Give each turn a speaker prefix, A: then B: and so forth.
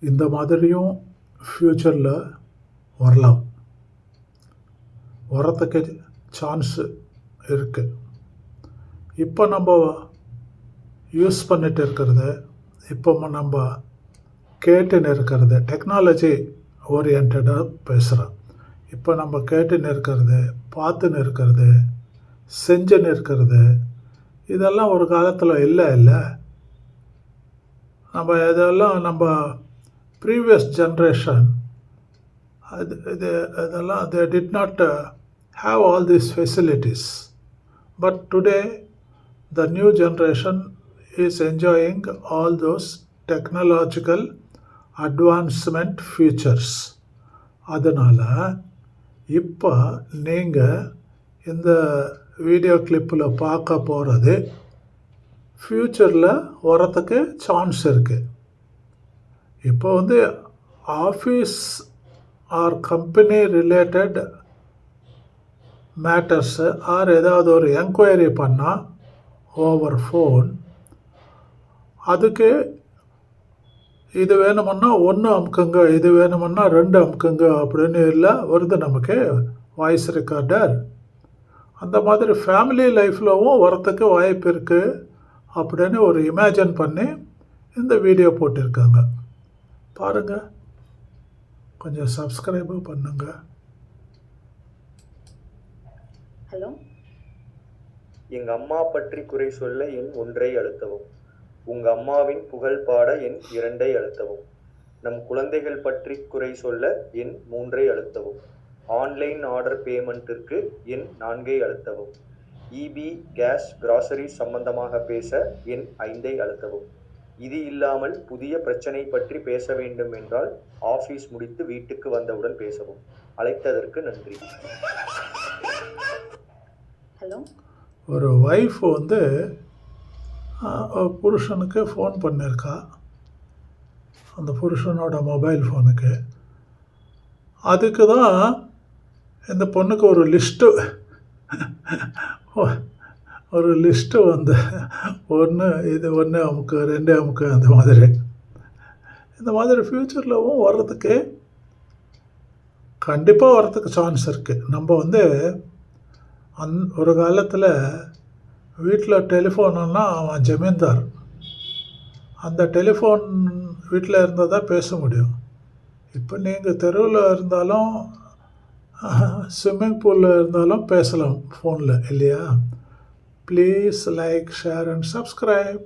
A: இந்த மாதிரியும் ஃப்யூச்சரில் வரலாம், வரத்துக்கு சான்ஸு இருக்குது. இப்போ நம்ம யூஸ் பண்ணிட்டு இருக்கிறது, இப்போ நம்ம கேட்டுன்னு இருக்கிறது, டெக்னாலஜி ஓரியன்டாக பேசுகிறோம். இப்போ நம்ம கேட்டுன்னு இருக்கிறது, பார்த்துன்னு இருக்கிறது, செஞ்சுன்னு இருக்கிறது, இதெல்லாம் ஒரு காலத்தில் இல்லை. நம்ம இதெல்லாம் நம்ம ப்ரீவியஸ் ஜென்ரேஷன் இதெல்லாம் they did not have all these facilities. But today the new generation is enjoying all those technological advancement features. அதனால் இப்போ நீங்கள் இந்த வீடியோ கிளிப்பில் பார்க்க போகிறது ஃப்யூச்சரில் வரத்துக்கு சான்ஸ் இருக்குது. இப்போ office or company related matters or ஏதாவது ஒரு என்கொயரி பண்ணால் ஓவர் ஃபோன், அதுக்கு இது வேணுமுன்னா 1 அமுக்குங்க, இது வேணுமுன்னா 2 அமுக்குங்க அப்படின்னு இல்லை வருது நமக்கு வாய்ஸ் ரெக்கார்டர். அந்த மாதிரி ஃபேமிலி லைஃப்லவும் வரத்துக்கு வாய்ப்பு இருக்குது அப்படின்னு ஒரு இமேஜின் பண்ணி இந்த வீடியோ போட்டிருக்காங்க. பாருங்கள், கொஞ்சம் சப்ஸ்கிரைபும் பண்ணுங்க.
B: ஹலோ,
C: எங்கள் அம்மா பற்றி குறை சொல்ல எண் 1 அழுத்தவும். உங்கள் அம்மாவின் புகழ் பாட எண் 2 அழுத்தவும். நம் குழந்தைகள் பற்றி குறை சொல்ல எண் 3 அழுத்தவும். ஆன்லைன் ஆர்டர் பேமெண்ட்டிற்கு எண் 4 அழுத்தவும். இபி, கேஸ், கிராசரி சம்பந்தமாக பேச எண் 5 அழுத்தவும். இது இல்லாமல் புதிய பிரச்சனை பற்றி பேச வேண்டும் என்றால் ஆஃபீஸ் முடித்து வீட்டுக்கு வந்தவுடன் பேசவும். அழைத்ததற்கு நன்றி.
B: ஹலோ,
A: ஒரு ஒய்ஃப் புருஷனுக்கு ஃபோன் பண்ணியிருக்கா, அந்த புருஷனோட மொபைல் ஃபோனுக்கு. அதுக்கு தான் இந்த பொண்ணுக்கு ஒரு லிஸ்ட்டு இது 1 அமுக்கு, 2 அமுக்கு, இந்த மாதிரி ஃப்யூச்சர்லவும் வர்றதுக்கு கண்டிப்பாக வரத்துக்கு சான்ஸ் இருக்குது. நம்ம ஒரு காலத்தில் வீட்டில் டெலிஃபோனுன்னா அவன் ஜமீன்தார், அந்த டெலிஃபோன் வீட்டில் இருந்தால் தான் பேச முடியும். இப்போ நீங்கள் தெருவில் இருந்தாலும் ஸ்விம்மிங் பூலில் இருந்தாலும் பேசலாம் ஃபோனில், இல்லையா? Please like, share and subscribe.